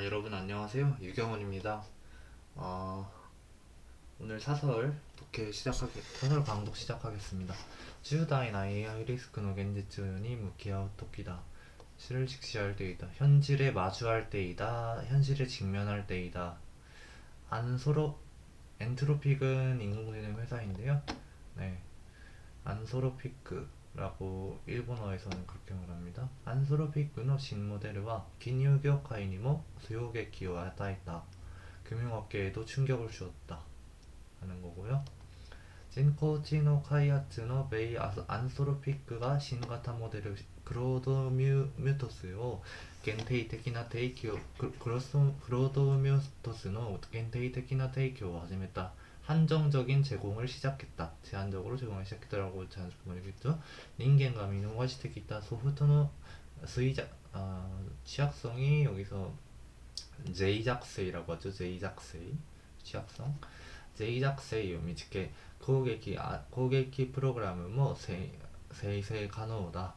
여러분 안녕하세요. 유경원입니다. 어, 오늘 사설 강독 시작하겠습니다. 10代な AI リスクの 現実に 向き合う 時だ. 실을 직시할 때이다. 현실에 마주할 때이다. 현실에 직면할 때이다. 안소로 엔트로픽은 인공지능 회사인데요. 네, 안소로피크라고 일본어에서는 그렇게 말합니다. 안소로피크의 신모델은金融業界にも 수요객기を 与えた. 금융업계에도 충격을 주었다 하는 거고요. 인工知能 開発の ベイアンソロピックが新型モデルクロードミュートスを限定的な提供クロードミュートスの限定的な提供を始めた. 한정적인 제공을 시작했다. 제한적으로 제공을 시작했다라고 자연스럽게 말했죠. 인간과 민호가 지택했다. 소프트의 취약성이 여기서 J-작세이라고 하죠. J-작세이 취약성. J-작세이 미치게攻撃プログラムも生成可能だ.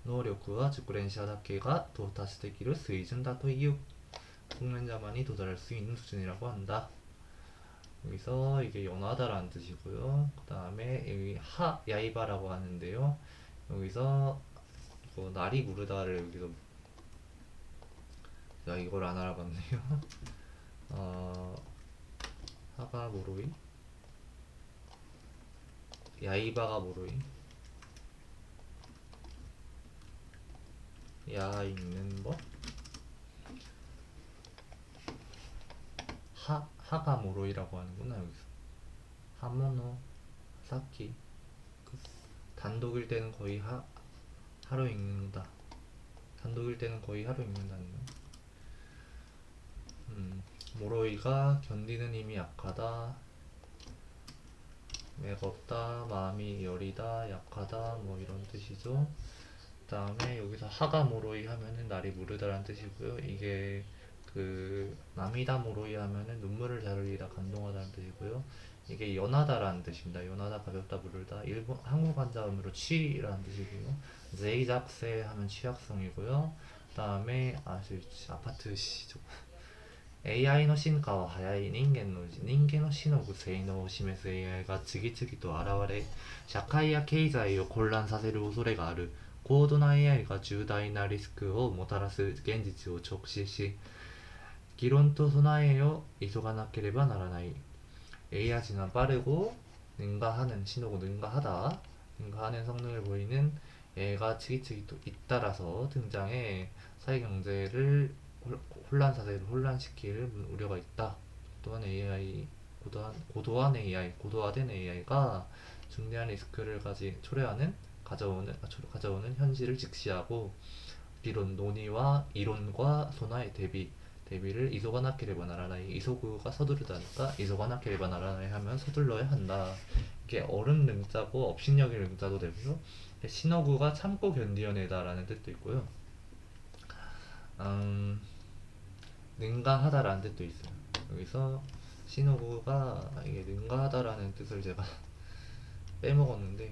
能力は熟練者だけが到達できる水準だという 숙련자만이 도달할 수 있는 수준이라고 한다. 여기서 이게 연하다라는 뜻이고요. 그 다음에 여기 야이바라고 하는데요. 여기서 날이 무르다를 여기서 이걸 안 알아봤네요. 하가 모로이, 야이바가 모로이, 야 있는 법, 하가 모로이라고 하는구나. 여기서 하모노 사키, 단독일 때는 거의 하루 읽는다. 단독일 때는 거의 하루 읽는다는 거. 모로이가 견디는 힘이 약하다, 매겁다, 마음이 여리다, 약하다, 뭐 이런 뜻이죠. 그 다음에 여기서 하가 모로이 하면은 날이 무르다라는 뜻이고요. 이게 나미다 모로이 하면은 눈물을 잘 흘리다, 감동하다는 뜻이고요. 이게 연하다라는 뜻입니다. 연하다, 가볍다, 무르다. 한국 한자음으로 취라는 뜻이고요. 제이작세 하면 취약성이고요. 그 다음에 아파트시죠. AI の進化は早い。人間の知能性能を示す AI が次々と現れ、社会や経済を混乱させる恐れがある。 高度な AI が重大なリスクをもたらす現実を直視し、議論と備えを急がなければならない. AI가 빠르고 능가하는 신호고, 능가하는 성능을 보이는 애가 치기치기 또 잇따라서 등장해 사회경제를 혼란시킬 우려가 있다. 또한 고도화된 AI가 중대한 리스크를 가져오는 현실을 직시하고, 이론과 소나의 대비를 이소가나케레바나라나이. 이소구가 서두르다니까 이소가나케레바나라나이 하면 서둘러야 한다. 이게 어른 능자고 업신여길 능자도 되고요. 신호구가 참고 견디어내다라는 뜻도 있고요. 능가하다라는 뜻도 있어요. 여기서 신호구가 이게 능가하다라는 뜻을 제가 빼먹었는데,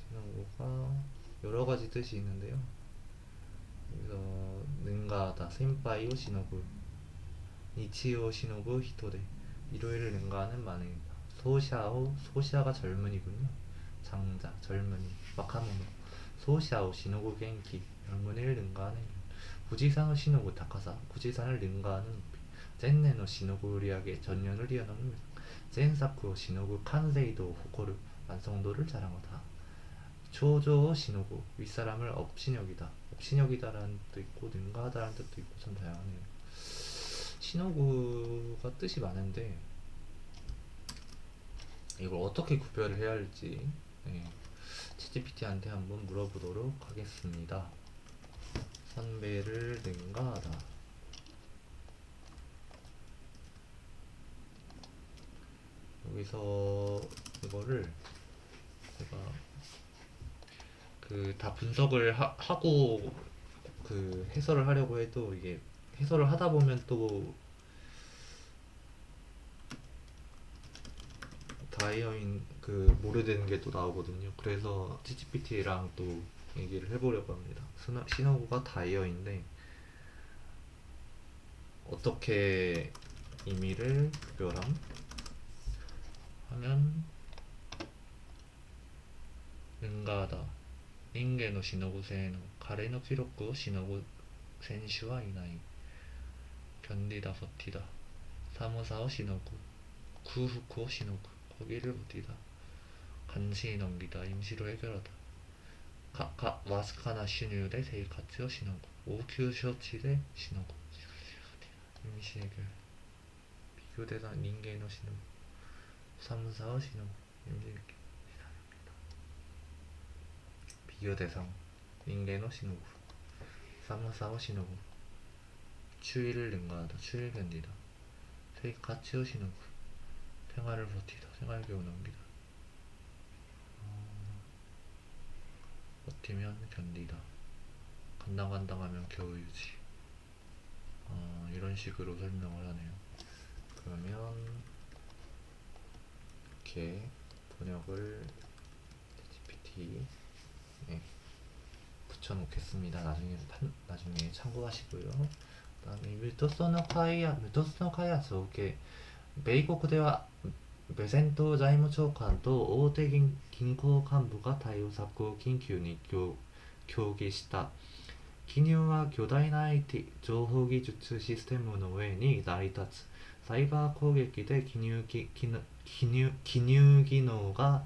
신호구가 여러 가지 뜻이 있는데요. 여기서 능가하다, 센파이오 시노부, 니치오 시노부 히토데, 일요일을 능가하는 만행이다. 소샤가 젊은이군요. 장자, 젊은이, 와카모노. 소샤오 시노부 겐키, 젊은이를 능가하는. 부지산의 시노부 타카사, 부지산을 능가하는 높이. 젠네의 시노부 우리에게 전년을 뛰어넘는. 젠사쿠의 시노부 칸세이도 호코르, 완성도를 자랑하다. 초조의 시노부, 윗사람을 업신여기다. 업신여기다라는 뜻도 있고 능가하다라는 뜻도 있고 참 다양하네요. 신호구가 뜻이 많은데 이걸 어떻게 구별을 해야 할지 챗GPT한테 한번 물어보도록 하겠습니다. 선배를 능가하다. 여기서 이거를 제가 다 분석을 하고 해설을 하려고 해도, 이게 해설을 하다 보면 또 다이어인 모르는 게 또 나오거든요. 그래서 챗GPT랑 또 얘기를 해보려고 합니다. 신호구가 다이어인데 어떻게 의미를 구별함 하면 능가하다 人間のしのぐ性の彼の記録をしのぐ選手はいない 견디다 버티다 사무사を しのぐ 구후코 시노구 거기를 버티다 간신히 넘기다 임시로 해결하다 와스카나収入대 세이카츠を しのぐ 応急処置で しのぐ 임시 해결 비교 대상 人間の しのぐ 사무사を しのぐ 임시 해결 비교 대상 人間の しのぐ 사무사を しのぐ 추위를 능가하다 추위를 견디다 세이카츠を しのぐ 생활을 버티다 생활기を넘기다 버티면 견디다 간당간당하면 겨우 유지 이런 식으로 설명을 하네요. 그러면 이렇게 번역을 GPT에 붙여놓겠습니다. 나중에 참고하시고요. 그다음에 無突の開発を受け米国ではベセント財務長官と大手銀行幹部が対応策を緊急に協議した。金融は巨大な IT 情報技術システムの上に成り立つ。サイバー攻撃で記入技能が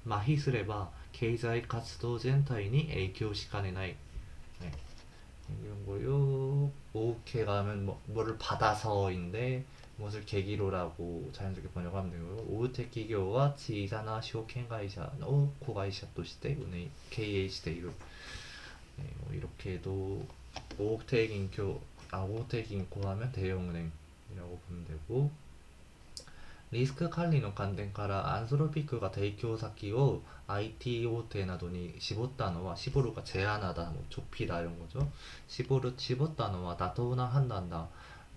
麻痺すれば経済活動全体に影響しかねない。 네. 이런 거요. 오케가 하면 뭐를 받아서인데 무엇을 계기로라고 자연스럽게 번역하면 되고요. 오테키 기교와 지사나 쇼켄会社の 子会社として経営している 네, 이렇게도 오테銀行하면 대형은행이라고 보면 되고 リスク管理の観点からアンソロピックが提供先を IT 大手などに絞ったのは絞るが제한하다 좁히다 이런 거죠.絞ったのは妥当な判断だ。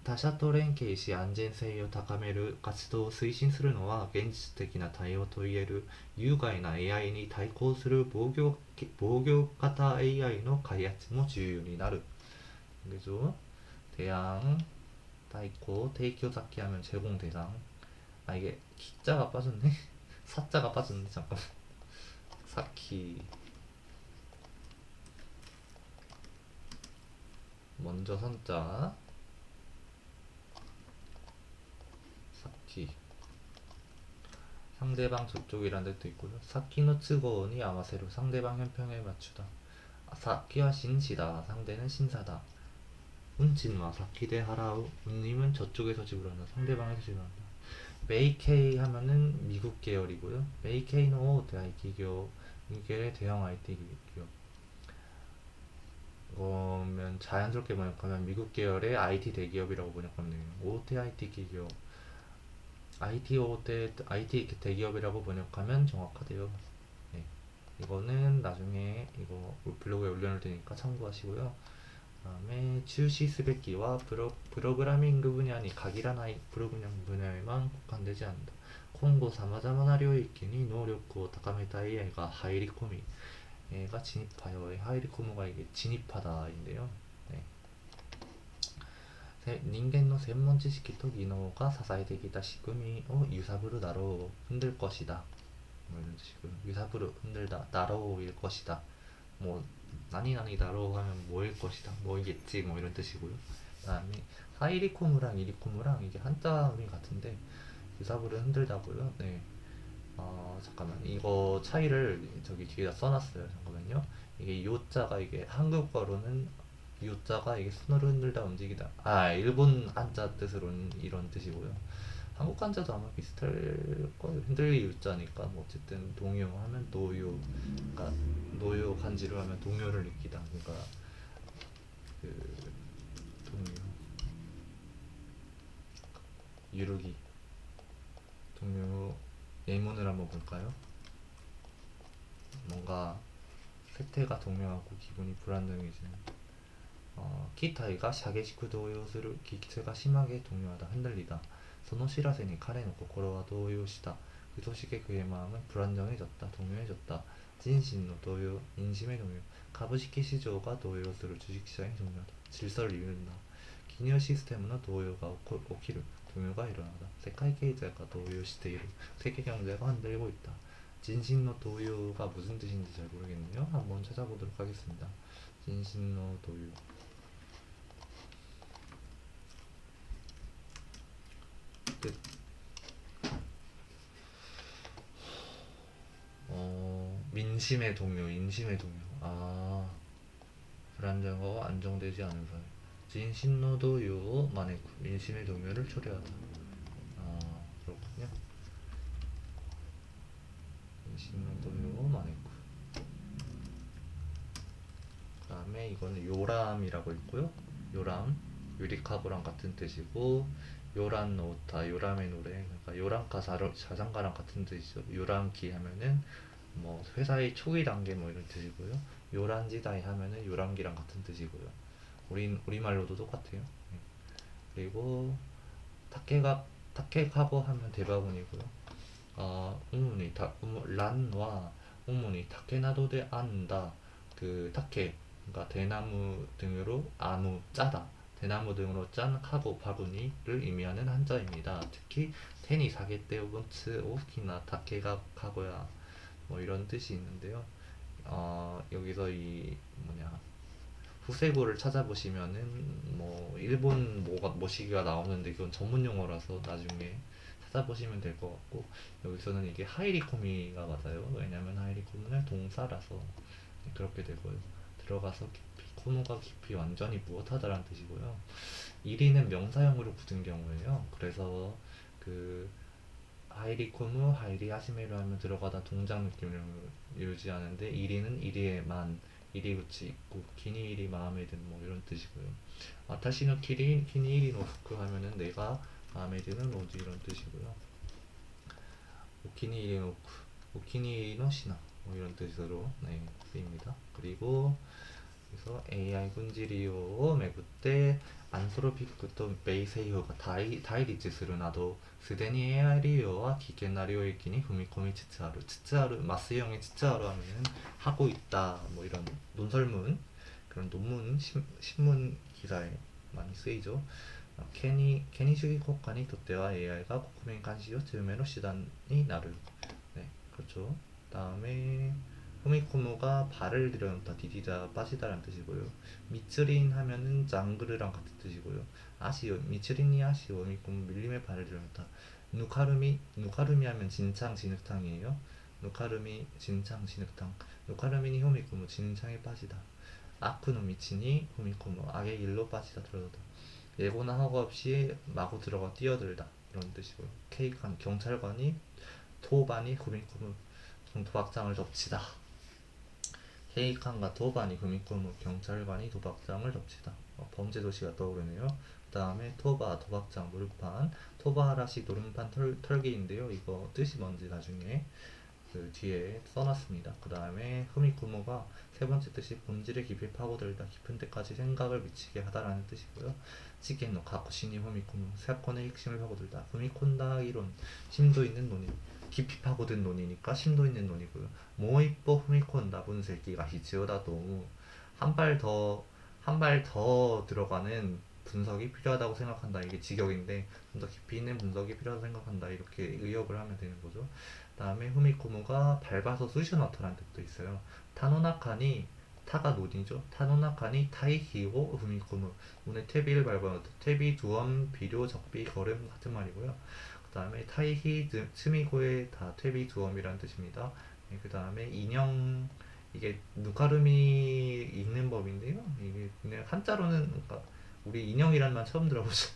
他社と連携し安全性を高める活動を推進するのは現実的な対応と言える。有害な AI に対抗する防御型 AI の開発も重要になる。그죠? 대항,対抗,提供先 하면 제공 대상. 아 이게 기자가 빠졌네. 사자가 빠졌네. 잠깐. 사키. 먼저 선자. 사키. 상대방 저쪽이라는 뜻도 있고요. 사키노 츠고니 아마세로 상대방 형평에 맞추다. 사키와 신시다. 상대는 신사다. 운친와 사키대 하라우. 운님은 저쪽에서 지불한다. 상대방에서 지불한다. 메이케이 하면은 미국 계열이고요. 메이케이노 대I 기교 이게 대형 IT 기업. 그러면 자연스럽게 번역하면 미국 계열의 IT 대기업이라고 번역하면 돼요. 오테 IT 기업. IT 대기업이라고 번역하면 정확하대요. 네. 이거는 나중에 이거 블로그에 올려놓을 테니까 참고하시고요. 다음에 출시 すべきは プログラミング分野に限らないプログラミング分野에만 국한되지 않는다. 今後様々な領域に能力を高めた AI가 入り込み 얘가 진입하여 入り込む가 이게 진입하다인데요. 네. 人間の専門知識と技能が支えてきた仕組みを揺さぶるだろう흔들 것이다 뭐 이런 뜻이고요. 유사부르 흔들다 다로우일 것이다 뭐 나니나니다로 하면 뭐일 것이다 뭐이겠지 뭐 이런 뜻이고요. 그 다음에 하이리코무랑 이리코무랑 이게 한자 음이 같은데 유사부르 흔들다고요. 네. 잠깐만 이거 차이를 저기 뒤에다 써놨어요. 잠깐만요. 이게 요자가 이게 한국어로는 요자가 이게 손으로 흔들다 움직이다. 일본 한자 뜻으로는 이런 뜻이고요. 한국 한자도 아마 비슷할 거예요. 흔들리 요자니까 뭐 어쨌든 동요하면 노요, 그러니까 노요 간지를 하면 동요를 느끼다. 그러니까 그 동요, 유르기, 동요 예문을 한번 볼까요? 뭔가 세태가 동요하고 기분이 불안정해지는. 기타이가 샤게시쿠 동요する 기체가 심하게 동요하다 흔들리다. その知らせに彼の心は動揺した. 그 소식에 그의 마음은 불안정해졌다. 동요해졌다. 진심의 동요, 인심의 동요.株式市場が動揺する 주식시장이 동요하다. 질서를 이룬다. 기녀システムの動揺が起きる 동요가 일어나다. 세계 경제가 동요시대 세계 경제가 흔들리고 있다. 진신노 도요가 무슨 뜻인지 잘 모르겠네요. 한번 찾아보도록 하겠습니다. 진신노 도요. 뜻. 민심의 동요, 인심의 동요. 아, 불안정하고 안정되지 않은 사회. 진신노 도요 마네쿠. 민심의 동요를 초래하다. 아, 그렇군요. 진신노 도요 마네쿠. 그 다음에 이거는 요람이라고 있고요. 요람, 유리카고랑 같은 뜻이고, 요란 노타, 요람의 노래, 그러니까 요람카 자장가랑 같은 뜻이죠. 요람기 하면은 뭐 회사의 초기 단계 뭐 이런 뜻이고요. 요란지다이 하면은 요람기랑 같은 뜻이고요. 우리말로도 똑같아요. 네. 그리고 타케카고 하면 대바군이고요. 란와 우무니 타케나도데 안다. 그 타케, 그러니까 대나무 등으로 아무 짜다. 대나무 등으로 짠 카고 바구니를 의미하는 한자입니다. 특히 테니 사게테 오븐츠 오키나 타케가 카고야 뭐 이런 뜻이 있는데요. 여기서 이 뭐냐 후세고를 찾아보시면은 뭐 일본 뭐시기가 나오는데 그건 전문 용어라서 나중에 찾아보시면 될 것 같고 여기서는 이게 하이리코미가 맞아요. 왜냐면 하이리코미는 동사라서 그렇게 되고요. 들어가서 깊이 코노가 깊이 완전히 무엇하다라는 뜻이고요. 이리는 명사형으로 굳은 경우에요. 그래서 그 하이리코무 하이리 하시메로 하면 들어가다 동작 느낌을 유지하는데 이리는 이리에만 이리 붙이 있고 기니 이리 마음에 든 뭐 이런 뜻이고요. 아타시노 기니 이리 노프쿠 하면은 내가 마음에 드는 옷 이런 뜻이고요. 오키니 이리 노쿠 오키니 이리 노 시나 뭐 이런 뜻으로 네, 쓰입니다. 그리고 그래서 AI 군지리오 메구때 안소로피크と 米製品が 対立するなどすでに AI 利用は危険な領域に踏み込みつつある 츠츠아르 마스형의 츠츠아르 하면은 하고 있다 뭐 이런 논설문 그런 논문 신문 기사에 많이 쓰이죠.権威主義 国家に とっては AI가 국민 간시요 즈음에로 시단이 나를 네 그렇죠. 다음에 후미코모가 발을 들여놓다, 디디다, 빠지다라는 뜻이고요. 미츠린 하면은 장그르랑 같은 뜻이고요. 아시오, 미츠린이 아시오, 후미코모 밀림에 발을 들여놓다. 누카르미 하면 진창 진흙탕이에요. 누카르미 진창 진흙탕. 누카르미니 후미코모 진창에 빠지다. 아쿠노 미치니 후미코모 악의 길로 빠지다 들어다. 예고나 허가 없이 마구 들어가 뛰어들다 이런 뜻이고요. 케이칸 경찰관이 토반이 후미코모 도박장을 덮치다. 케이칸과 토반이 구미코무 경찰관이 도박장을 덮치다. 범죄 도시가 떠오르네요. 그 다음에 토바 도박장 노름판 토바하라시 노름판 털기인데요. 이거 뜻이 뭔지 나중에 그 뒤에 써놨습니다. 그 다음에 후미코모가 세 번째 뜻이 본질에 깊이 파고들다 깊은 데까지 생각을 미치게 하다라는 뜻이고요. 시겐노 가쿠시니 후미코모 사건의 핵심을 파고들다. 후미콘다 이론 심도 있는 논의 깊이 파고든 논이니까 심도 있는 논이고요. 모이뽀 후미콘다 분석기가 히치오다도 한 발 더 들어가는 분석이 필요하다고 생각한다. 이게 직역인데 좀 더 깊이 있는 분석이 필요하다고 생각한다. 이렇게 의역을 하면 되는 거죠. 다음에 후미코모가 밟아서 쑤셔넣다라는 뜻도 있어요. 타노나카니 타가 논이죠. 타노나카니 타이히오 후미코모 문의 퇴비를 밟아넣다. 퇴비, 두엄, 비료, 적비, 걸음 같은 말이고요. 그 다음에 타이히 스미고의 다 퇴비 두엄이라는 뜻입니다. 네, 그 다음에 인형 이게 누카르미 읽는 법인데요. 이게 그냥 한자로는 그러니까 우리 인형이란 말 처음 들어보죠.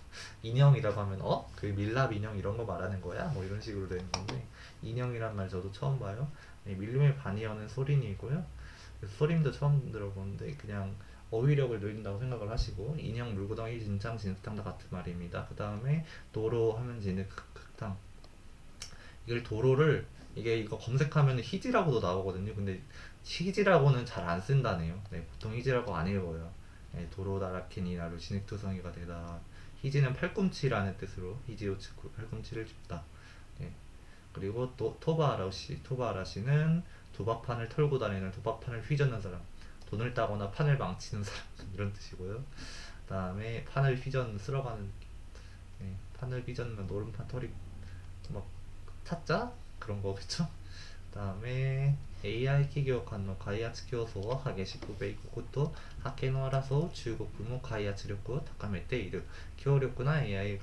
인형이라고 하면 그 밀랍 인형 이런 거 말하는 거야? 뭐 이런 식으로 되는 건데 인형이란 말 저도 처음 봐요. 네, 밀림의 반이어는 소린이고요. 소림도 처음 들어보는데 그냥 어휘력을 늘린다고 생각을 하시고 인형 물구덩이 진창 진흙탕 같은 말입니다. 그 다음에 도로 하면 진흙탕 이걸 도로를 이거 검색하면 희지라고도 나오거든요. 근데 희지라고는 잘 안 쓴다네요. 네, 보통 희지라고 안 읽어요. 네, 도로다라케니 나루 진흙투성이가 되다. 희지는 팔꿈치라는 뜻으로 희지오츠쿠 팔꿈치를 짚다. 네. 그리고 또 토바아라시는 도박판을 털고 다니는 도박판을 휘젓는 사람, 돈을 따거나 판을 망치는 사람 이런 뜻이고요. 그다음에 판을 휘전 쓸어가는, 네, 판을 휘저으면 노른판 털이 막 타짜 그런 거겠죠. 그다음에 AI 企業間の開発競争は激しく米国と覇権を争う中国も開発力を高めている。強力な AI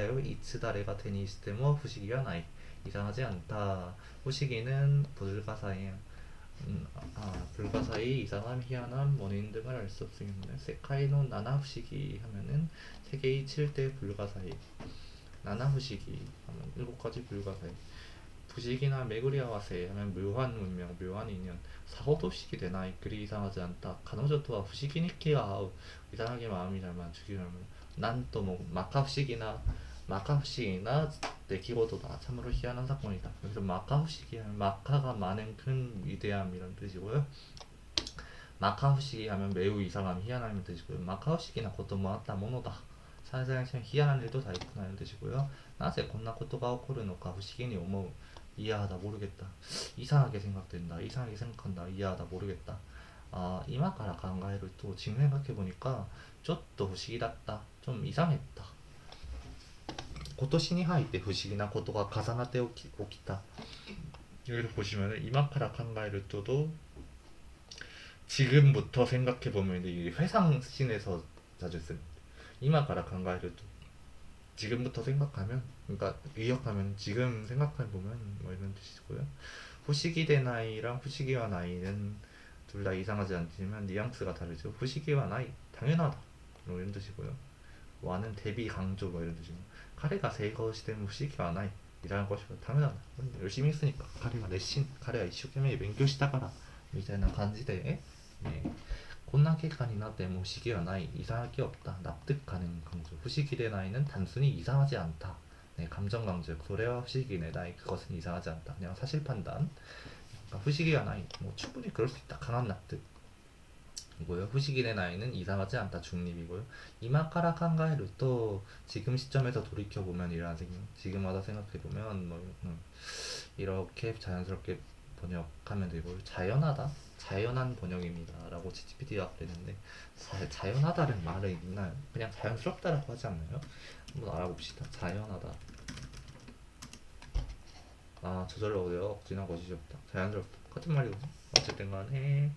をいつ誰が手にしても不思議はない。이상하지 않다. 호시기는 불가사의, 불가사의 이상함, 희한함, 원인 등을 알 수 없습니다. 세카이노 나나 후시기 하면은 세계의 7대 불가사의, 나나 후시기 하면 7가지 불가사의, 부식이나 메구리아와세 하면 묘한 문명, 묘한 인연, 사고도식이 되나 그리 이상하지 않다. 가노조토와 후식이니키야 이상하게 마음이 잘 맞추기 하면 난 또 뭐 마카후식이나 내기고도다 참으로 희한한 사건이다. 여기서 마카후식이 하면 마카가 많은 큰 위대함이란 뜻이고요. 마카후식이 하면 매우 이상함, 희한함이 뜻이고요. 마카후식이나 것도 모았다 모노다. 사실상 희한한 일도 다 있구나 이런 뜻이고요. 나세 곤나 코토가 오코르노카 후식이니 오모 이해하다 모르겠다. 이상하게 생각된다. 이상하게 생각한다. 이해하다 모르겠다. 아, 이마카라 강가해를 또 지금 생각해보니까 좀더 후식이다. 좀 이상했다. 今年に入って 不思議な ことが 重なって 起きた. 여기서 보시면은 이마카라 칸가이를 또도 지금부터 생각해보면 이게 회상씬에서 자주 쓴 이마카라 칸가이를 또 지금부터 생각하면, 그러니까 의역하면 지금 생각해보면 뭐 이런 뜻이고요. 후시기대 나이랑 후시기와 나이는 둘 다 이상하지 않지만 뉘앙스가 다르죠. 후시기와 나이 당연하다 뭐 이런 뜻이고요. 와는 대비 강조 뭐 이런 뜻이고, 카레가 세이거시되면 후시기와 나이 이라는 것이고 당연하다. 열심히 했으니까 카레가 내신 카레가 이슈게임에 맹교시다가라 みたいな感じで 네. こんな結果になっても 후시기와 나이 이상할 게 없다. 납득 가능 강조. 후시기대 나이는 단순히 이상하지 않다. 네, 감정 강조. 소래와 후시기대 나이 그것은 이상하지 않다. 그냥 사실 판단. 그러니까 후시기와 나이 뭐 충분히 그럴 수 있다. 강한 납득. 이고요. 후시기대 나이는 이상하지 않다. 중립이고요. 이마카라 칸가에를 또 지금 시점에서 돌이켜 보면 이라는 생각. 지금 와서 생각해 보면 뭐 이렇게 자연스럽게 번역하면 되고, 자연하다, 자연한 번역입니다 라고 ChatGPT가 그랬는데, 자연하다는 말은 있나요? 그냥 자연스럽다라고 하지 않나요? 한번 알아봅시다. 자연하다, 아 저절로 어려요. 억지나 것이 없다. 자연스럽다 같은 말이거든요. 어쨌든 간에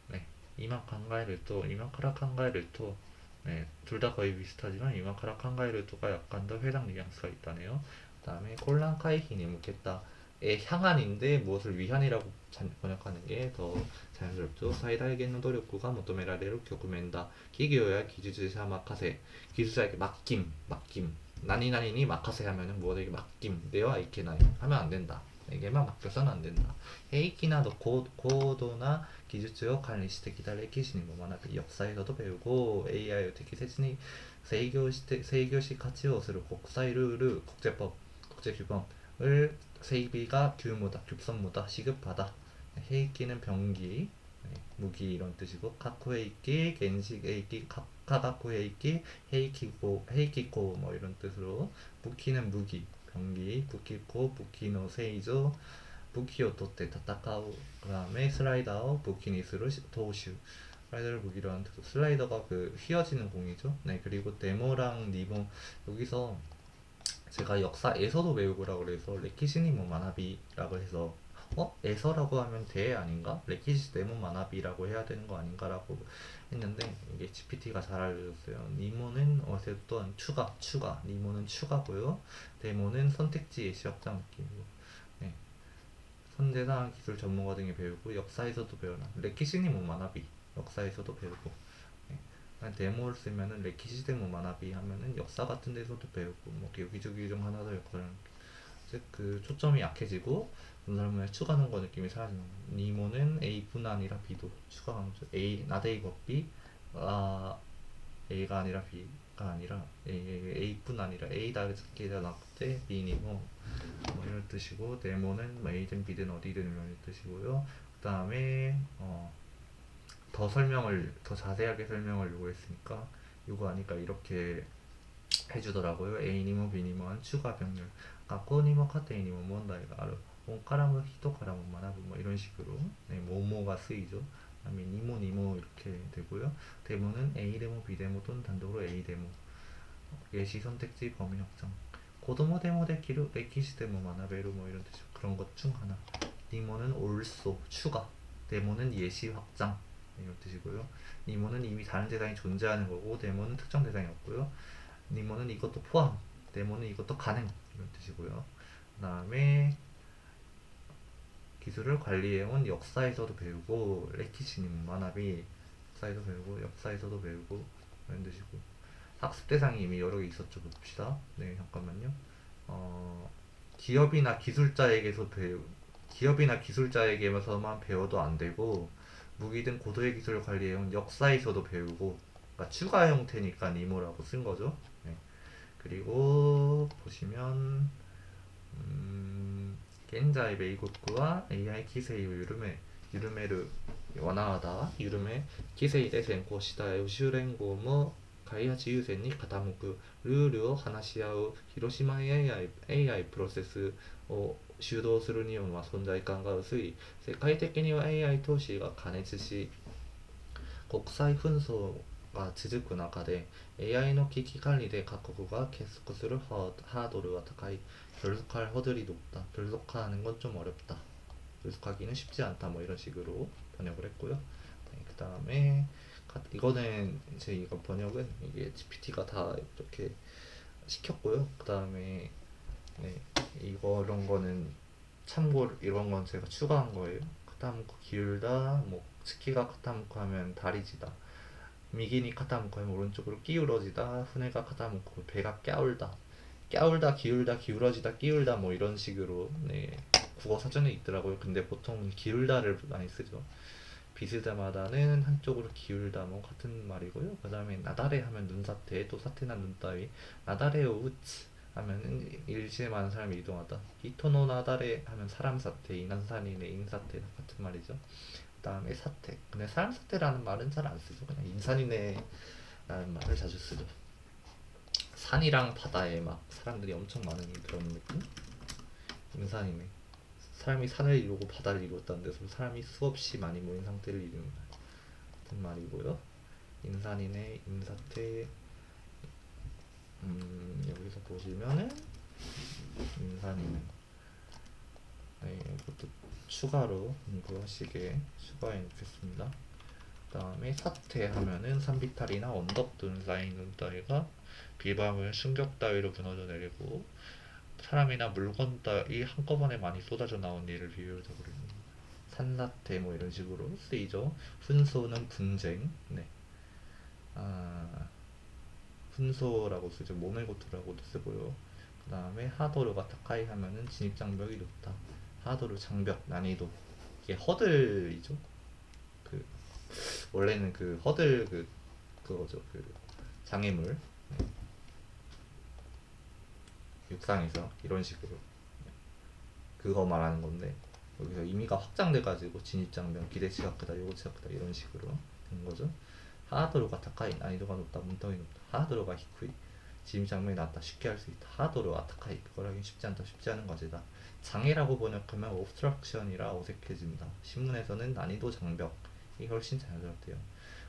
네, 이마카라 칸가이를 또 네, 둘 다 거의 비슷하지만 이마카라 칸가이를 또가 약간 더 회상 뉘앙스가 있다네요. 그 다음에 곤란 카이히니 묻겠다 에 향한인데 무엇을 위한이라고 번역하는 게 더 자연스럽죠. 사이다에게는 노력구가 모토메라레루 교구멘다. 기교야 기주주사 마카세. 기술자에게 맡김. 나니나니니 마카세 하면은 무엇에게 맡김. 내와 이케나이 하면 안 된다. 에게만 맡겨서는 안 된다. 헤이키나도 고도나 기술적 관리시대기다 레키시니 뭐 만화비 역사에서도 배우고 AI를 특히 세이교시 가치오스를 국사의 룰 국제법 국제규범을 세이비가 규모다, 급선무다, 시급하다. 헤이키는 병기, 무기 이런 뜻이고, 카쿠헤이키, 겐식헤이키, 카가쿠헤이키, 헤이키코 뭐 이런 뜻으로, 무키는 무기, 병기, 부키코, 부키노 세이조, 부키오 토테 타타카우, 그 다음에 슬라이더, 부키니스로 도슈. 슬라이더를 무기로 하는 뜻. 슬라이더가 그 휘어지는 공이죠. 네, 그리고 네모랑 니모, 여기서 제가 역사에서도 외우고라고 그래서 레키시니모 마나비라고 해서 에서라고 하면 대 아닌가? 레키시 네모 마나비라고 해야 되는 거 아닌가라고 했는데 이게 GPT가 잘 알려줬어요. 니모는 어쨌든 추가 니모는 추가고요. 네모는 선택지 예시학자 느낌이고, 네. 선대상 기술 전문가 등이 배우고 역사에서도 배우나 레키시니모 마나비 역사에서도 배우고, 네. 데모를 쓰면은 레키시 데모 마나비 하면은 역사 같은 데서도 배우고 뭐 여기저기 중 하나 더 역할을 즉 그 초점이 약해지고 그 사람의 추가하는 거 느낌이 사라지는 거예요. 니모는 A뿐 아니라 B도 추가하는 거죠. A 나데이 법비 A가 아니라 B가 아니라 A뿐 아니라 A 다르게 나때 B 니모 뭐 이런 뜻이고, 데모는 뭐 A든 B든 어디든 이런 뜻이고요. 그 다음에 더 자세하게 설명을 요구했으니까 요구하니까 이렇게 해주더라고요. A니모 B니모한 추가 병렬, 가코니모 카테이니모問題がある. 원가라무 히토가라무 마나부 뭐 이런 식으로 네, 모모가 쓰이죠. 그다음에 니모 이렇게 되고요. 데모는 A 데모, B 데모 또는 단독으로 A 데모. 예시 선택지 범위 확장. 고도모 데모 데키루 레키시 데모 마나베루 뭐 이런 뜻이죠. 그런 것 중 하나. 니모는 올소 추가. 데모는 예시 확장 이런 뜻이고요. 니모는 이미 다른 대상이 존재하는 거고 데모는 특정 대상이 없고요. 니모는 이것도 포함. 데모는 이것도 가능 이런 뜻이고요. 그 다음에 기술을 관리해온 역사에서도 배우고 레키시님 마나비 역사에서 배우고 역사에서도 배우고 이런 뜻이고 학습 대상이 이미 여러 개 있었죠. 봅시다. 네, 잠깐만요. 어, 기업이나 기술자에게서 기업이나 기술자에게서만 배워도 안 되고 무기 등 고도의 기술을 관리해온 역사에서도 배우고 그러니까 추가 형태니까 니모라고 쓴 거죠. 네. 그리고 보시면 現在米国は AI 規制を緩める완화하다緩め規制で先行した欧州連合も開発優先に傾くルールを話し合う広島 AI プロセスを主導する日本は存在感が薄い世界的には AI 投資が過熱し国際紛争が続く中で AI の危機管理で各国が結束するハードルは高い 결속할 허들이 높다. 결속하는 건 좀 어렵다. 결속하기는 쉽지 않다. 뭐 이런 식으로 번역을 했고요. 네, 그 다음에 이거는 이제 이거 번역은 이게 GPT가 다 이렇게 시켰고요. 그 다음에 네, 이런 거는 참고 이런 건 제가 추가한 거예요. 카타무코 기울다, 뭐 스키가 카타무코 하면 다리지다. 미기니 카타무코 하면 오른쪽으로 기울어지다. 후네가 카타무코 배가 깨울다. 깨울다, 기울다, 기울어지다, 끼울다 뭐 이런 식으로 네, 국어 사전에 있더라고요. 근데 보통 기울다를 많이 쓰죠. 비스듬하다는 한쪽으로 기울다 뭐 같은 말이고요. 그 다음에 나다레 하면 눈사태, 또 사태나 눈 따위. 나다레오 우츠 하면은 일시에 많은 사람이 이동하다. 히토노 나다레 하면 사람 사태, 인산인의 인사태 같은 말이죠. 그 다음에 사태. 근데 사람 사태라는 말은 잘 안 쓰죠. 그냥 인산인의 라는 말을 자주 쓰죠. 산이랑 바다에 막 사람들이 엄청 많은 그런 느낌? 인산이네. 사람이 산을 이루고 바다를 이루었다는 데서 사람이 수없이 많이 모인 상태를 이루는 같은 말이고요. 인산이네, 인사태. 여기서 보시면은 인산이네. 네, 이것도 추가로 공부하시게 추가해 놓겠습니다. 그 다음에 사태 하면은 산비탈이나 언덕 등 쌓인 눈 따위가 비방울, 충격 따위로 무너져 내리고 사람이나 물건 따위 한꺼번에 많이 쏟아져 나온 일을 비유적으로 산사태 뭐 이런 식으로 쓰이죠. 훈소는 분쟁, 네. 훈소라고 쓰죠. 모메고토라고도 쓰고요. 그 다음에 하도르가 타카이 하면은 진입 장벽이 높다. 하도르 장벽 난이도 이게 허들이죠. 그 원래는 그 허들 그거죠. 그 장애물 네. 육상에서 이런 식으로 그거 말하는 건데 여기서 의미가 확장돼가지고 진입장벽 기대치가 크다 요거치가 크다 이런 식으로 된 거죠. 하드로가 타카이 난이도가 높다 문턱이 높다 하드로가 히쿠이 진입장벽이 낮다 쉽게 할 수 있다 하드로가 타카이 그걸 하긴 쉽지 않다 쉽지 않은 과제다 장애라고 번역하면 옵스트럭션이라 어색해진다 신문에서는 난이도 장벽이 훨씬 자연스럽대요.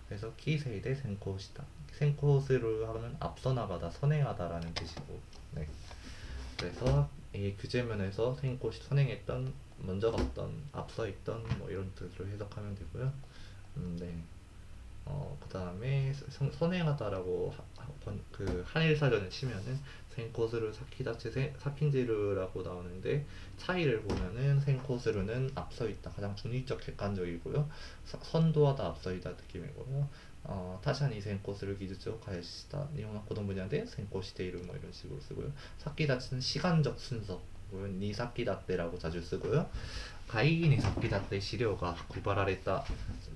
그래서 키세이데 센코시다 센코스를 하면 앞서 나가다 선행하다라는 뜻이고 네. 그래서 이 규제면에서 생꽃이 선행했던 먼저 갔던 앞서 있던 뭐 이런 뜻으로 해석하면 되고요. 네. 그 다음에 선행하다라고 그 한일사전에 치면은 생코스루 사키다치 사킨지르라고 나오는데 차이를 보면은 생코스루는 앞서 있다 가장 중립적 객관적이고요. 선도하다 앞서 있다 느낌이고요. 타샤니 생코스를 기준적으로 가야시다 일본어 고등 분야인데 생코시테이루 뭐 이런 식으로 쓰고요. 사키다치는 시간적 순서 니 사키다테라고 자주 쓰고요. 가이니 사키다테 시료가 구발하랬다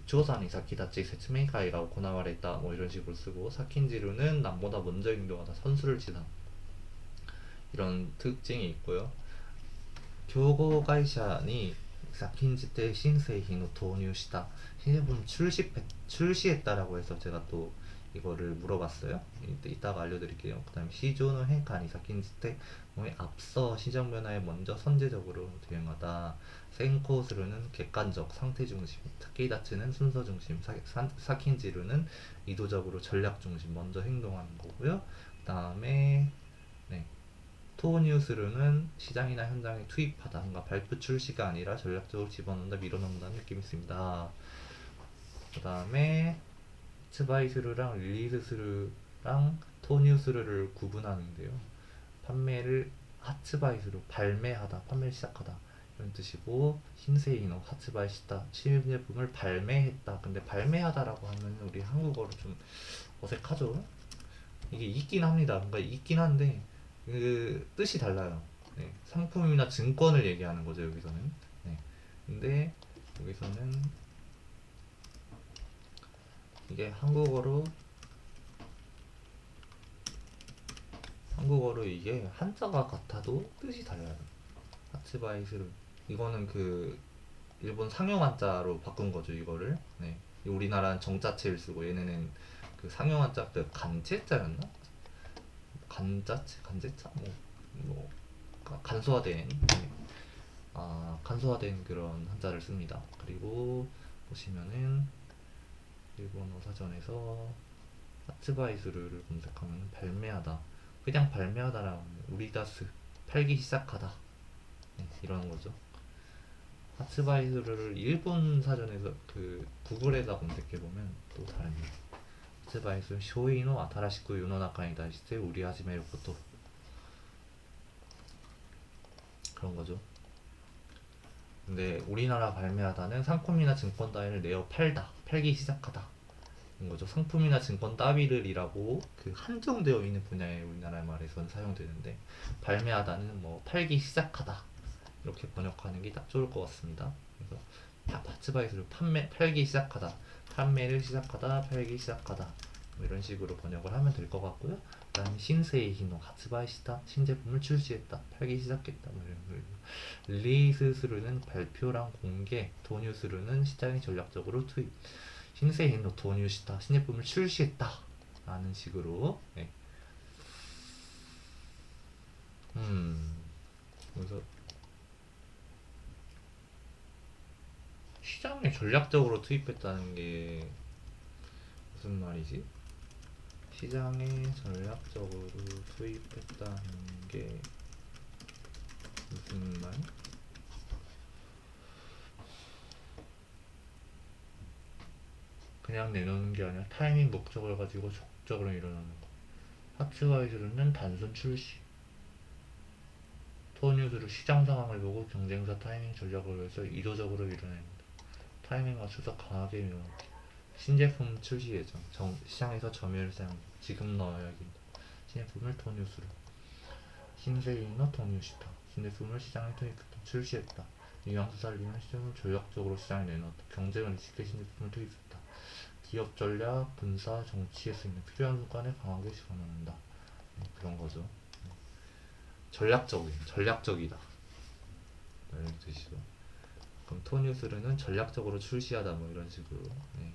조사니 사키다치説明会가行われた뭐 이런 식으로 쓰고 사킨지루는 남보다 먼저 행동하다 선수를 치다 이런 특징이 있고요. 교고会社に 사킨지 때 신製品を投入した신제품 출시했다라고 해서 제가 또 이거를 물어봤어요. 이따가 알려드릴게요. 그 다음에 시조는変化に 先んじて 앞서 시장 변화에 먼저 선제적으로 대응하다. 센코스루는 객관적 상태 중심, 사키다츠는 순서 중심, 사킨지루는 의도적으로 전략 중심 먼저 행동하는 거고요. 그 다음에 네. 토뉴스루는 시장이나 현장에 투입하다. 뭔가 발표 출시가 아니라 전략적으로 집어넣는다, 밀어넣는다는 느낌이 있습니다. 그 다음에 스바이스루랑 릴리스스루랑 토뉴스루를 구분하는데요. 판매를 하츠바이스루 발매하다, 판매를 시작하다 이런 뜻이고, 신세이노 하츠바이시다 신제품을 발매했다. 근데 발매하다라고 하면 우리 한국어로 좀 어색하죠? 이게 있긴 합니다. 뭔가 있긴 한데 그 뜻이 달라요. 네, 상품이나 증권을 얘기하는 거죠 여기서는. 네, 근데 여기서는 이게 한국어로 이게 한자가 같아도 뜻이 달라요. 하츠바이스루 이거는 그 일본 상용 한자로 바꾼 거죠 이거를. 네, 우리나라는 정자체를 쓰고 얘네는 그 상용 한자 때 간체자였나? 간제차 뭐 간소화된 네. 간소화된 그런 한자를 씁니다. 그리고 보시면은 일본어 사전에서 하츠바이스루를 검색하면 발매하다, 그냥 발매하다라고 하면 우리다스 팔기 시작하다 네, 이런 거죠. 하츠바이스루를 일본 사전에서 그 구글에다 검색해 보면 또 다릅니다. 하츠바이스루 쇼이노 아타라시쿠 유노나카니 다시테 우리 하지메를 것도 그런 거죠. 근데 우리나라 발매하다는 상품이나 증권 따위를 내어 팔기 시작하다 인 거죠. 상품이나 증권 따위를이라고 그 한정되어 있는 분야에 우리나라 말에서는 사용되는데, 발매하다는 뭐 팔기 시작하다 이렇게 번역하는 게 딱 좋을 것 같습니다. 그래서 파츠바이스를 팔기 시작하다, 판매를 시작하다, 팔기 시작하다 뭐 이런 식으로 번역을 하면 될 것 같고요. 그다음에 신세이히노 하츠바이시다, 신제품을 출시했다, 팔기 시작했다 뭐 이런 거. 리리스스루는 발표랑 공개, 도뉴스루는 시장에 전략적으로 투입, 신세히노 도뉴시다, 신제품을 출시했다 라는 식으로. 네. 그래서 시장에 전략적으로 투입했다는 게 무슨 말이지? 시장에 전략적으로 투입했다는 게 무슨 말? 그냥 내놓는 게 아니라 타이밍 목적을 가지고 적극적으로 일어나는 거. 하츠와이즈는 단순 출시, 토뉴스를 시장 상황을 보고 경쟁사 타이밍 전략을 위해서 의도적으로 밀어냅니다. 타이밍 맞춰서 강하게 밀어넣기. 신제품 출시 예정. 시장에서 점유율 사용. 지금 넣어야겠다. 신제품을 토뉴스로. 신세이너 토뉴시타. 신제품을 시장에 투입했다. 출시했다. 뉘앙스 살리는 시장을 전략적으로 시장에 내놓았다. 경쟁을 지켜 신제품을 투입했다. 기업 전략, 분사, 정치에 쓰이는 필요한 순간에 강하게 집어넣는다. 그런 거죠. 전략적이다. 이런 뜻이죠. 그럼 토뉴스르는 전략적으로 출시하다 뭐 이런 식으로 네,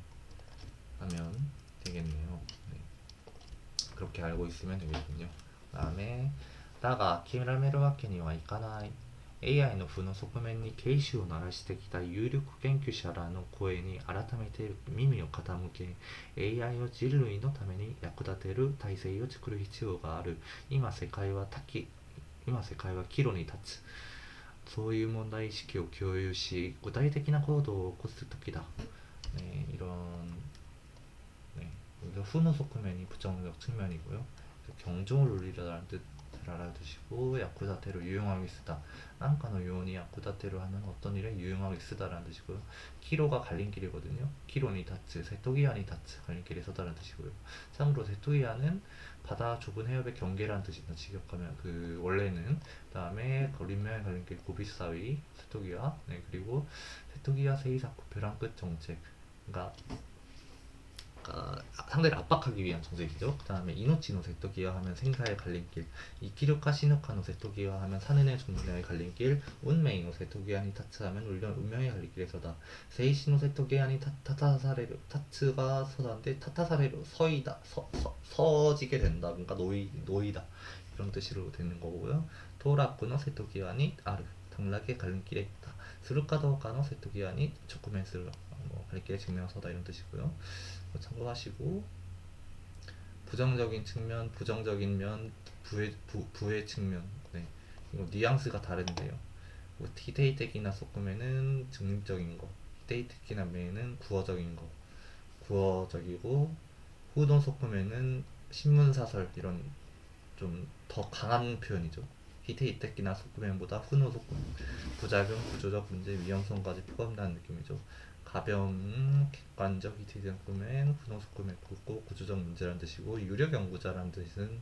하면 되겠네요. 네. 그렇게 알고 있으면 되겠군요. 그 다음에 다가諦めるわけにはいかない AI の負の側面に警鐘を鳴らしてきた有力研究者らの声に改めて耳を傾け AI を人類のために役立てる体制を作る必要がある。今世界は岐路に立つ。そういう問題意識を共有し具体的な行動を起こす時だ。네, 이런 네, 여기서 후노 소크맨이 부정적 측면이고요. 경종을 울리라는 뜻을 알아두시고 야쿠다테로 유용하게 쓰다. 난카노 요원이 야쿠다테로 하는 어떤 일에 유용하게 쓰다라는 뜻이고요. 키로가 갈림길이거든요. 키로니 다츠, 세토기야니 다츠 갈림길에 서다라는 뜻이고요. 참고로 세토기야는 바다 좁은 해협의 경계라는 뜻입니다. 직역하면 그 원래는. 그다음에 거린면의 갈림길 고비사위 세토기야. 네, 그리고 세토기야 세이사쿠 벼랑 끝 정책. 그러니까 상대를 압박하기 위한 정책이죠. 그 다음에 이노치 노세토기와 하면 생사의 갈림길, 이키류카 시누카 노세토기와 하면 사는의 종려의 갈림길, 운메이 노세토기와 니 타츠하면 운명의 갈림길에서다. 세이시 노세토기와 니 타타사레로, 타츠가 서다인데 타타사레로 서이다, 서지게 된다. 그러니까 놓이다 이런 뜻으로 되는 거고요. 토라쿠노 세토기와 니 아르, 당락의 갈림길에 있다. 스루카도카노 세토기와 니 초쿠멘스루, 갈림길에 증명서다 이런 뜻이고요. 참고하시고, 부정적인 측면, 부정적인 면, 부의 측면. 네, 이거 뉘앙스가 다른데요. 히데이테키나 소쿠메는 중립적인 거, 히데이테키나 메는 구어적인 거, 구어적이고, 후돈 소쿠메는 신문사설 이런 좀 더 강한 표현이죠. 히데이테키나 소쿠멘보다 후노 소쿠멘, 부작용, 구조적 문제, 위험성까지 포함되는 느낌이죠. 가벼운 객관적 히트된 꿈엔 후노스꿈에 굵고 구조적 문제라는 뜻이고, 유력 연구자라는 뜻은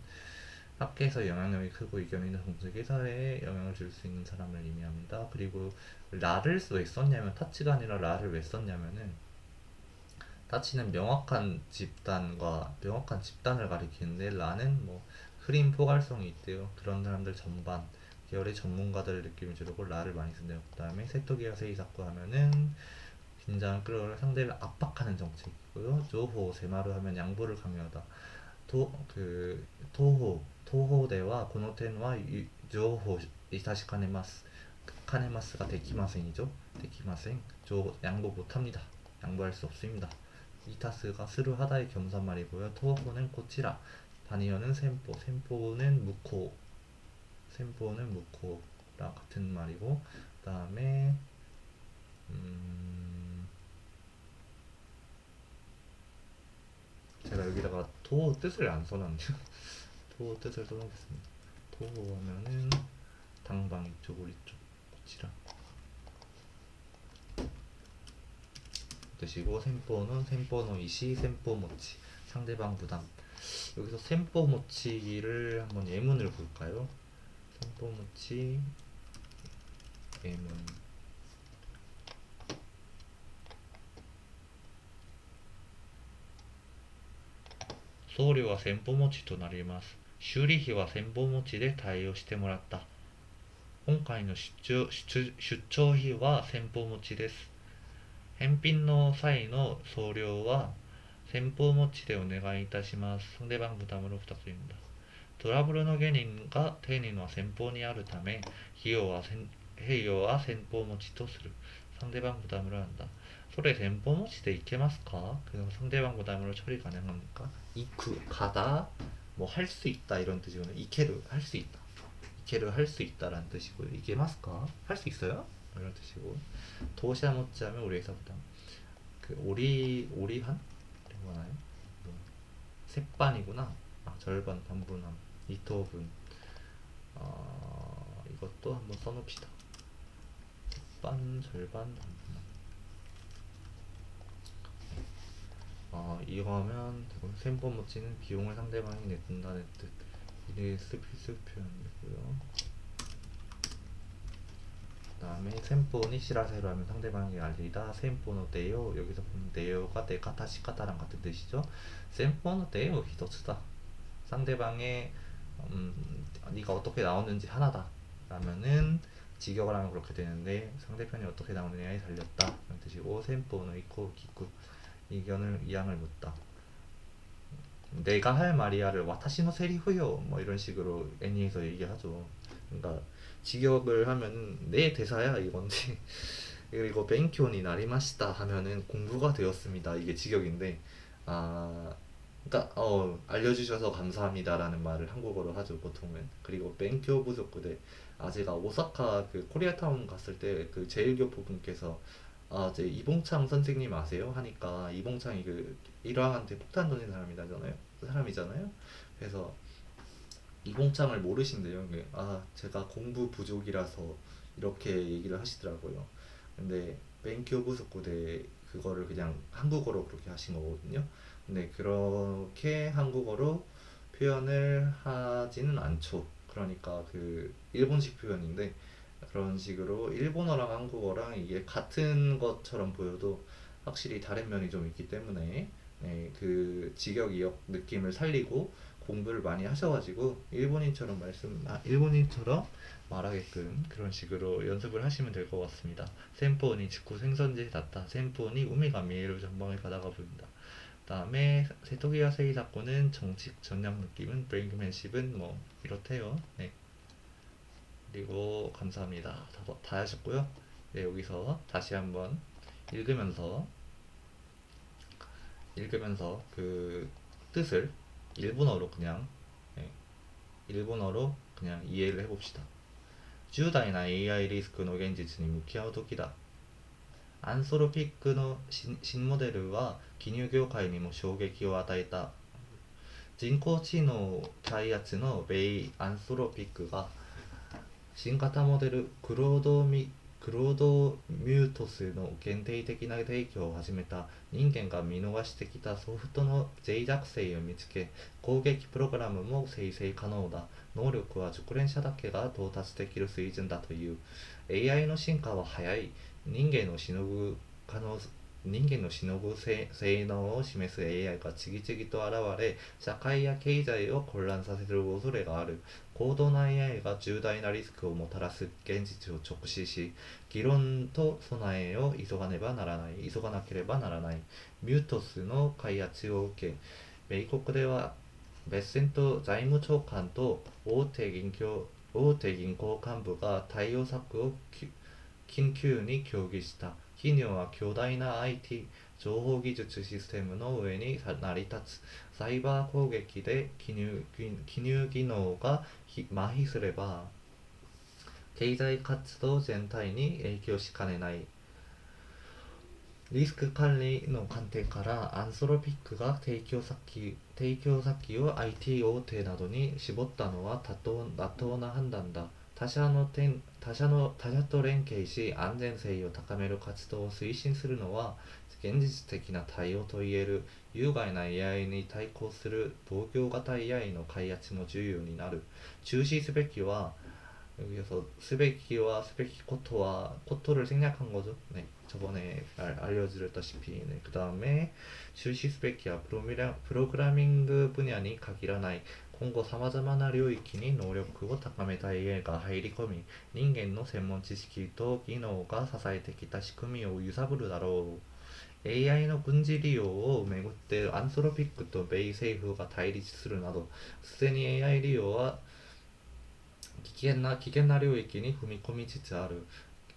학계에서 영향력이 크고 이견 있는 정책이 사회에 영향을 줄 수 있는 사람을 의미합니다. 그리고 라를 왜 썼냐면, 타치가 아니라 라를 왜 썼냐면은, 타치는 명확한 집단을 가리키는데, 라는 뭐 흐린 포괄성이 있대요. 그런 사람들 전반 계열의 전문가들을 느낌을 주려고 라를 많이 쓴대요. 그 다음에 세토기와 세이사쿠 하면은 긴장을 끌어올려 상대를 압박하는 정책이고요. 조호, 세마루 하면 양보를 강요하다. 토호대와 고노텐와 조호 이타시 카네마스가 데키마센이죠. 데키마센. 양보 못합니다. 양보할 수 없습니다. 이타스가 스루하다의 겸사말이고요. 토호는 코치라, 다니어는 셈포는 무코랑 같은 말이고, 그 다음에 제가 여기다가 토 뜻을 안 써놨네요. 토 뜻을 써놓겠습니다. 토 하면은 당방 이쪽, 우리 쪽, 고치라 뜻이고, 셈포는 셈포노 이시, 셈포모치, 상대방 부담. 여기서 셈포모치를 한번 예문을 볼까요? 셈포모치 예문. 送料は先方持ちで対応してもらった。今回の出張費は先方持ちです。返品の際の送料は先方持ちでお願いいたします。상대방 부담으로 부탁드립니다。 それ先方持ちでいけますか? 그래서 상대방 부담으로 처리 가능합니까? 이쿠 가다, 뭐 할 수 있다 이런 뜻이거든요. 이케르 할 수 있다. 이케르 할 수 있다라는 뜻이고요. 이게마스까? 할 수 있어요? 이런 뜻이고, 도시아모찌 하면 우리 회사 부담. 그 오리한? 이런 거 하나요? 뭐, 색반이구나. 절반, 반분함, 이토분. 이것도 한번 써놓읍시다. 색반, 절반, 반분함. 이거 하면 셈포모치는 비용을 상대방이 내준다는 뜻. 이게 필수 표현이고요. 그 다음에 셈포니 시라세로 하면 상대방에게 알리다. 셈포노 데요, 여기서 보면 데요가 데카타 시카타랑 같은 뜻이죠. 셈포노 데요 히토츠다. 상대방의 네가 어떻게 나오는지 하나다 라면은 직역을 하면 그렇게 되는데, 상대편이 어떻게 나오느냐에 달렸다 이런 뜻이고, 셈포노 이코 기쿠, 이양을 묻다. 내가 할 말이야를 와타시노 세리후요 뭐 이런 식으로 애니에서 얘기하죠. 그러니까 직역을 하면 내 대사야 이건데 그리고 벤쿄니 나리마시다 하면은 공부가 되었습니다, 이게 직역인데, 그러니까 알려주셔서 감사합니다라는 말을 한국어로 하죠 보통은. 그리고 벤쿄 부족구대, 제가 오사카 그 코리아타운 갔을 때 그 제일교포 분께서 제 이봉창 선생님 아세요? 하니까, 이봉창이 그 일왕한테 폭탄 던진 사람이잖아요. 그래서 이봉창을 모르신대요. 제가 공부 부족이라서 이렇게 얘기를 하시더라고요. 근데 벤큐 부스쿠데 그거를 그냥 한국어로 그렇게 하신 거거든요. 근데 그렇게 한국어로 표현을 하지는 않죠. 그러니까 그 일본식 표현인데, 그런 식으로 일본어랑 한국어랑 이게 같은 것처럼 보여도 확실히 다른 면이 좀 있기 때문에 그 직역이역 느낌을 살리고 공부를 많이 하셔가지고 일본인처럼 말하게끔 그런 식으로 연습을 하시면 될 것 같습니다. 센폰이 직구 생선지 닿다. 센폰이 우미가 미에루 전방에 가다가 보인다. 그다음에 세토기와 세이사코는 정식 전략 느낌은 브레인크맨십은 뭐 이렇대요. 네. 그리고 감사합니다. 다 하셨고요. 네, 여기서 다시 한번 읽으면서 그 뜻을 일본어로 그냥 네, 일본어로 그냥 이해를 해봅시다. 重大な AI リスクの現実に向き合う時だ。アンソロピックの新モデルは金融業界にも衝撃を与えた。人工知能開発のベイ・アンソロピックが新型モデルクロードミュートスの限定的な提供を始めた。人間が見逃してきたソフトの脆弱性を見つけ、攻撃プログラムも生成可能だ。能力は熟練者だけが到達できる水準だという。 AI の進化は早い。人間のしのぐ可能人間のしのぐ性能を示す AI が次々と現れ、社会や経済を混乱させる恐れがある。高度な AI が重大なリスクをもたらす現実を直視し、議論と備えを急がなければならない。ミュートスの開発を受け、米国では別線と財務長官と大手銀行幹部が対応策を緊急に協議した。企業は巨大な IT 情報技術システムの上に成り立つ。サイバー攻撃で記入技能が麻痺すれば経済活動全体に影響しかねない。リスク管理の観点からアンソロピックが提供先を IT 大手などに絞ったのは妥当な判断だ。他社と連携し安全性を高める活動を推進するのは現実的な対応と言える。有害な AI に対抗する防御型 AI の開発も重要になる。注視すべきは 여기서 스베키 코토를 생략한 거죠. 네, 저번에 알려드렸다시피. 네, 그 다음에 출시 스베키와 프로그래밍 분야니限らない。今後様々な領域に能力を高めた AI が入り込み、人間の専門知識と技能が支えてきた仕組みを揺さぶるだろう。AI の軍事利用をめぐってアンソロピックと米政府が対立するなど、すでに AI 利用は危険な領域に踏み込みつつある。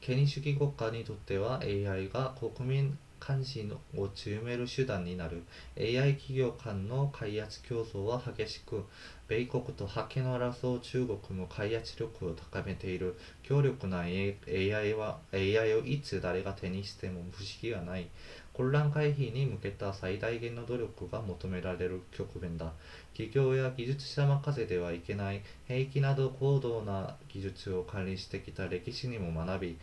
権威主義国家にとっては AI が国民関心を強める手段になる。 AI 企業間の開発競争は激しく、米国と覇権を争う中国も開発力を高めている。強力な AI をいつ誰が手にしても不思議はない。混乱回避に向けた最大限の努力が求められる局面だ。企業や技術者任せではいけない。兵器など高度な技術を管理してきた歴史にも学び、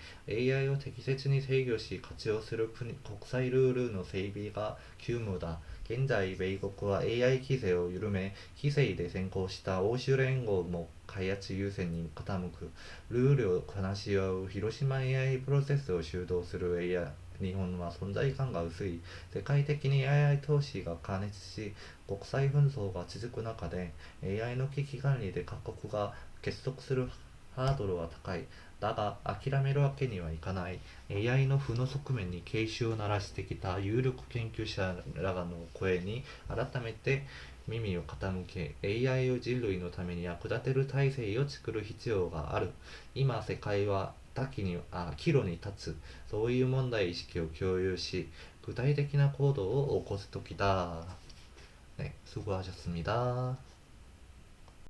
AI を適切に制御し活用する国際ルールの整備が急務だ。現在、米国は AI 規制を緩め、規制で先行した欧州連合も開発優先に傾く。ルールを話し合う広島 AI プロセスを主導する AI。日本は存在感が薄い。世界的に AI 投資が過熱し、国際紛争が続く中で AI の危機管理で各国が結束するハードルは高い。だが諦めるわけにはいかない。 AI の負の側面に警鐘を鳴らしてきた有力研究者らの声に改めて耳を傾け、 AI を人類のために役立てる体制を作る必要がある。今世界は岐路に立つ。そういう問題意識を共有し具体的な行動を起こす時だ。네, 수고하셨습니다.